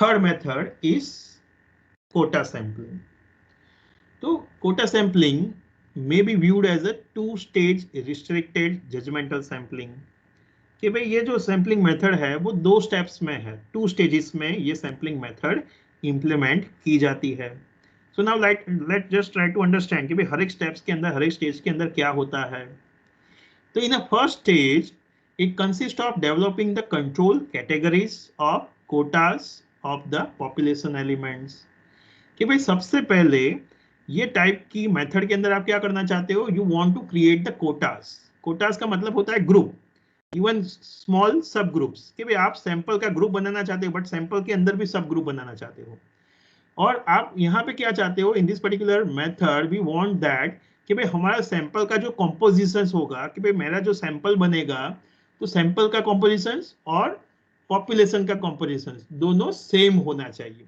third method is quota sampling. तो quota sampling may be viewed as a two-stage restricted judgmental sampling. कि भाई ये जो sampling method है वो 2 स्टेप्स में है, 2 स्टेजेस में ये सैम्पलिंग मेथड इंप्लीमेंट की जाती है. So now let just try to understand कि भाई हर एक स्टेप्स के अंदर, हर एक स्टेज के अंदर क्या होता है. तो in a first stage it consist of developing the control categories of quotas of the population elements. कि भाई सबसे पहले ये टाइप की मेथड के अंदर आप क्या करना चाहते हो, you want to create the quotas. Quotas का मतलब होता है group, even small sub groups. कि भाई आप सैंपल का ग्रुप बनाना चाहते हो बट सैंपल के अंदर भी सब ग्रुप बनाना चाहते हो. और आप यहाँ पे क्या चाहते हो, in this particular method we want that कि भाई हमारा सैंपल का जो कॉम्पोजिशन होगा, कि भाई मेरा जो सैंपल बनेगा तो सैंपल का कॉम्पोजिशन और पॉपुलेशन का कॉम्पोजिशन दोनों सेम होना चाहिए.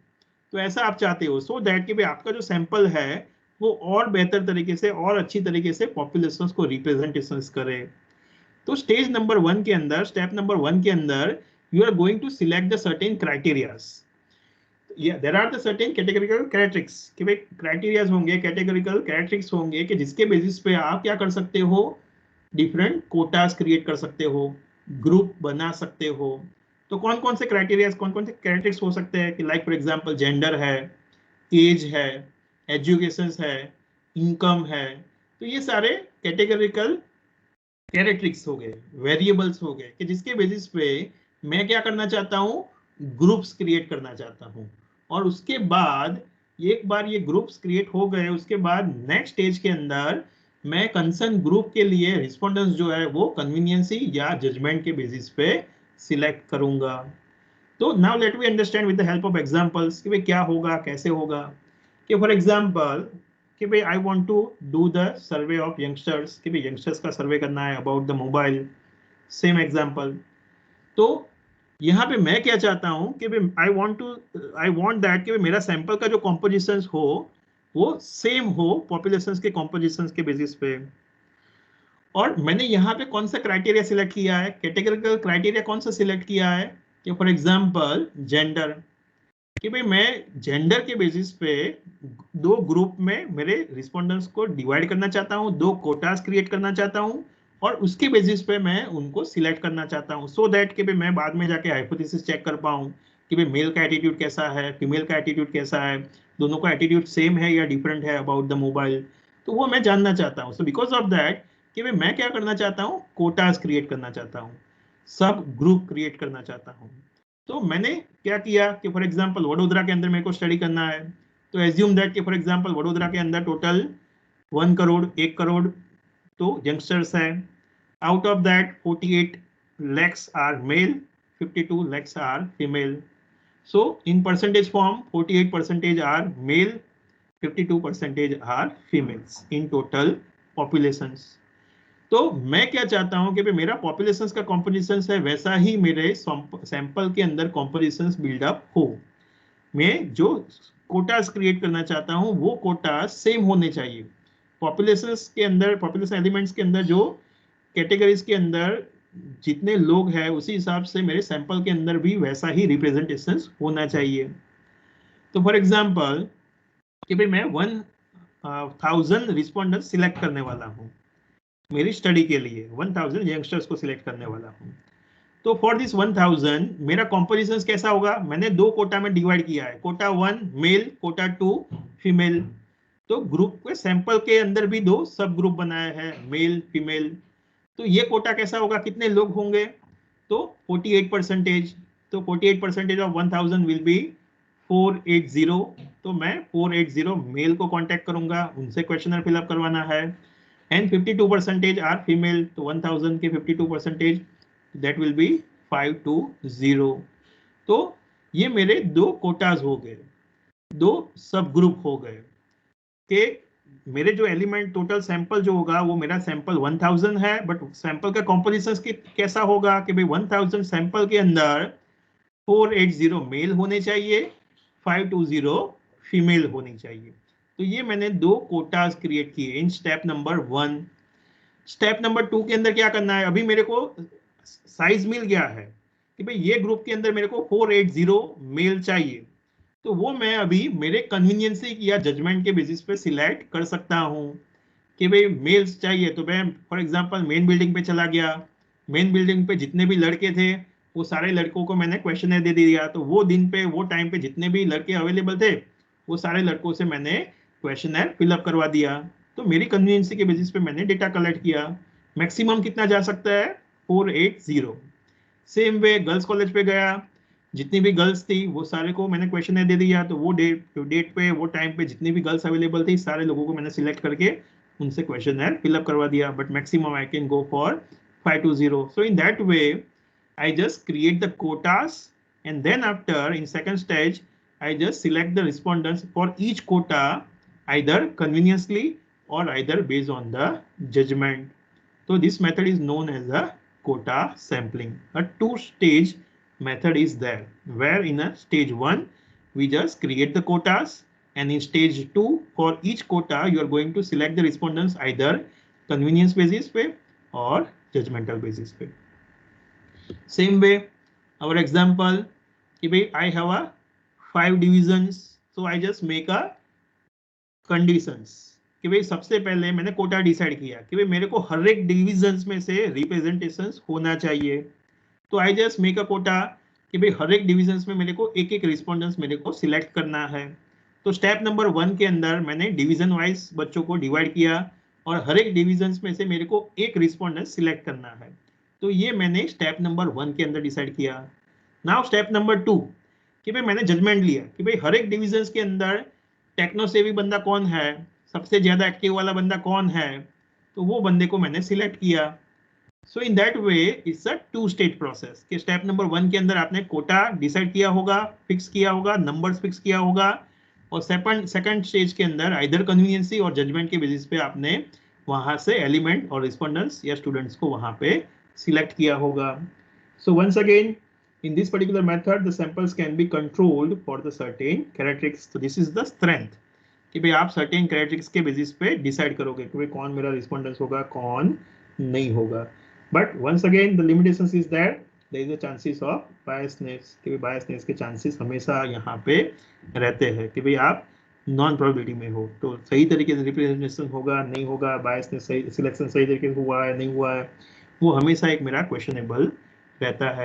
तो ऐसा आप चाहते हो सो दैट कि भाई आपका जो सैंपल है वो और बेहतर तरीके से और अच्छी तरीके से पॉपुलेशन को रिप्रेजेंटेशन करे. तो स्टेज नंबर 1 के अंदर, स्टेप नंबर 1 के अंदर you are going to select the certain criterias. There are the certain categorical characteristics. कि भाई क्राइटेरियाज होंगे, कैटेगरिकल कैरेक्टरिस्टिक्स होंगे कि जिसके बेसिस पे आप क्या कर सकते हो, डिफरेंट कोटास क्रिएट कर सकते हो, ग्रुप बना सकते हो. तो कौन कौन से क्राइटेरियाज, कौन कौन से कैरेक्टरिस्टिक्स हो सकते हैं कि लाइक फॉर एग्जांपल जेंडर है, एज है, एजुकेशन है, इनकम है. तो ये सारे कैटेगरिकल कैरेक्टरिस्टिक्स हो गए, वेरिएबल्स हो गए कि जिसके बेसिस पे मैं क्या करना चाहता हूँ, ग्रुप्स क्रिएट करना चाहता हूँ. और उसके बाद एक बार ये ग्रुप्स क्रिएट हो गए, उसके बाद नेक्स्ट स्टेज के अंदर मैं कंसर्न ग्रुप के लिए रिस्पोंडेंस जो है वो कन्वीनियंसी या जजमेंट के बेसिस पे सिलेक्ट करूंगा. तो now let we understand with the help of examples कि भाई क्या होगा, कैसे होगा. कि फॉर एग्जांपल कि भाई I want to do the survey of youngsters, कि भाई यंगस्टर्स का सर्वे करना है about the mobile. Same example. तो यहाँ पे मैं क्या चाहता हूँ कि भाई आई वांट दैट कि भाई मेरा सैंपल का जो कॉम्पोजिशन हो वो सेम हो पॉपुलेशन के कॉम्पोजिशन के बेसिस पे. और मैंने यहाँ पे कौन सा क्राइटेरिया सिलेक्ट किया है, कैटेगरिकल क्राइटेरिया कौन सा सिलेक्ट किया है कि फॉर एग्जांपल जेंडर. कि भाई मैं जेंडर के बेसिस पे 2 ग्रुप में मेरे रिस्पोंडेंट्स को डिवाइड करना चाहता हूँ, 2 कोटास क्रिएट करना चाहता हूँ और उसके बेसिस पे मैं उनको सिलेक्ट करना चाहता हूँ सो दैट कि भाई मैं बाद में जाके हाइपोथेसिस चेक कर पाऊँ कि भाई मेल का एटीट्यूड कैसा है, फीमेल का एटीट्यूड कैसा है, दोनों का एटीट्यूड सेम है या डिफरेंट है अबाउट द मोबाइल. तो वो मैं जानना चाहता हूँ. सो बिकॉज ऑफ दैट कि भाई मैं क्या करना चाहता हूँ, कोटास क्रिएट करना चाहता हूँ, सब ग्रुप क्रिएट करना चाहता हूँ. तो मैंने क्या किया कि फॉर एग्जांपल वडोदरा के अंदर मेरे को स्टडी करना है. तो एज्यूम दैट कि फॉर एग्जांपल वडोदरा के अंदर टोटल 1 करोड़ तो यंगस्टर्स है. Out of that 48 lakhs are male, 52 lakhs are female. So in percentage form 48% are male, 52% are females in total populations. तो मैं क्या चाहता हूं कि भाई मेरा पॉपुलेशन का कॉम्पोजिशन है वैसा ही मेरे सैंपल के अंदर कॉम्पोजिशन बिल्डअप हो. मैं जो कोटास क्रिएट करना चाहता हूं वो कोटास सेम होने चाहिए पॉपुलेशन के अंदर, पॉपुलेशन एलिमेंट्स के अंदर जो कैटेगरीज के अंदर जितने लोग हैं उसी हिसाब से मेरे सैंपल के अंदर भी वैसा ही रिप्रेजेंटेशन होना चाहिए. तो फॉर एग्जांपल कि भाई मैं 1000 रिस्पोंडेंट सिलेक्ट करने वाला हूं मेरी स्टडी के लिए, 1000 यंगस्टर्स को सिलेक्ट करने वाला हूं. तो फॉर दिस 1000 मेरा कॉम्पोजिशन कैसा होगा, मैंने 2 कोटा में डिवाइड किया है, कोटा 1 मेल, कोटा 2 फीमेल. तो ग्रुप के सैंपल के अंदर भी 2 सब ग्रुप बनाए हैं, मेल फीमेल. तो ये कोटा कैसा होगा, कितने लोग होंगे, तो 48%. तो 48% ऑफ 1000 विल बी 480. तो मैं 480 मेल को कांटेक्ट करूंगा, उनसे क्वेश्चनर फिलअप करवाना है. And 52% are female. तो 1000 के 52% दैट विल बी 520. तो ये मेरे 2 कोटाज हो गए, 2 सब ग्रुप हो गए कि मेरे जो एलिमेंट टोटल सैंपल जो होगा वो मेरा सैंपल 1000 है बट सैंपल का कॉम्पोजिशन कैसा होगा कि भाई 1000 सैंपल के अंदर 480 मेल होने चाहिए, 520 फीमेल होनी चाहिए. तो ये मैंने 2 कोटास क्रिएट किए in step number 1. Step number 2 के अंदर क्या करना है, अभी मेरे को साइज मिल गया है कि भाई ये ग्रुप के अंदर मेरे को 480 मेल चाहिए, तो वो मैं अभी मेरे कन्वीनियंसी या जजमेंट के बेसिस पे सिलेक्ट कर सकता हूँ कि भाई मेल्स चाहिए, तो मैं फॉर एग्जांपल मेन बिल्डिंग पे चला गया, मेन बिल्डिंग पे जितने भी लड़के थे वो सारे लड़कों को मैंने क्वेश्चनर दे दिया, तो वो दिन पे वो टाइम पे जितने भी लड़के अवेलेबल थे वो सारे लड़कों से मैंने क्वेश्चनर फिलअप करवा दिया। तो मेरी कन्वीनियंसी के बेसिस पे मैंने डेटा कलेक्ट किया। मैक्सिमम कितना जा सकता है? 480। सेम वे गर्ल्स कॉलेज पे गया, जितनी भी गर्ल्स थी वो सारे को मैंने क्वेश्चन दे दिया, तो वो डेट पे वो टाइम पे जितनी भी गर्ल्स अवेलेबल थी सारे लोगों को मैंने सिलेक्ट करके उनसे क्वेश्चन फिलअप करवा दिया, but maximum I can go for 520। So in that way I just create the quotas, and then after in second stage I just select the respondents for each quota either conveniently or either based on the judgment. So this method is known as a quota sampling. A two-stage method is there, where in a stage 1 we just create the quotas, and in stage 2 for each quota you are going to select the respondents either convenience basis पे or judgmental basis पे. Same way our example कि भाई I have a 5 divisions, so I just make a conditions कि भाई सबसे पहले मैंने Kota decide किया कि भाई मेरे को हर एक डिविजन्स में से रिप्रेजेंटेशन होना चाहिए, तो I just make a quota कि भाई हर एक डिविजन्स में मेरे को एक एक रिस्पॉन्डेंस मेरे को सिलेक्ट करना है। तो स्टेप नंबर 1 के अंदर मैंने डिवीजन वाइज बच्चों को डिवाइड किया और हर एक डिविजन्स में से मेरे को एक रिस्पॉन्डेंस सिलेक्ट करना है, तो ये मैंने स्टेप नंबर 1 के अंदर डिसाइड किया। नाउ स्टेप नंबर 2 कि भाई मैंने जजमेंट लिया कि भाई हर एक डिविजन्स के अंदर टेक्नो सेवी बंदा कौन है, सबसे ज्यादा एक्टिव वाला बंदा कौन है, तो वो बंदे को मैंने सिलेक्ट किया। So in that way it's a two stage process कि स्टेप नंबर 1 के अंदर आपने कोटा डिसाइड किया होगा, फिक्स किया होगा, नंबर्स फिक्स किया होगा, और सेकंड स्टेज के अंदर आइदर कन्वीनियंसी और जजमेंट के बेसिस पे आपने वहां से एलिमेंट और रिस्पोंडेंट्स या स्टूडेंट्स को वहां पे सिलेक्ट किया होगा। So once again in this particular method the samples can be controlled for the certain characteristics. So this is the strength कि भाई आप सर्टेन कैरेक्टरिस्टिक्स के बेसिस पे डिसाइड करोगे कि भाई कौन मेरा रिस्पोंडेंस होगा कौन नहीं होगा। But once again the limitations is that there is a chances of biasness कि भाई बायसनेस के चांसेस हमेशा यहाँ पे रहते हैं कि भाई आप नॉन प्रोबेबिलिटी में हो, तो सही तरीके से रिप्रेजेंटेशन होगा नहीं होगा, बायसनेस सही सिलेक्शन सही तरीके से हुआ है नहीं हुआ है, वो हमेशा एक मेरा क्वेश्चनेबल रहता है।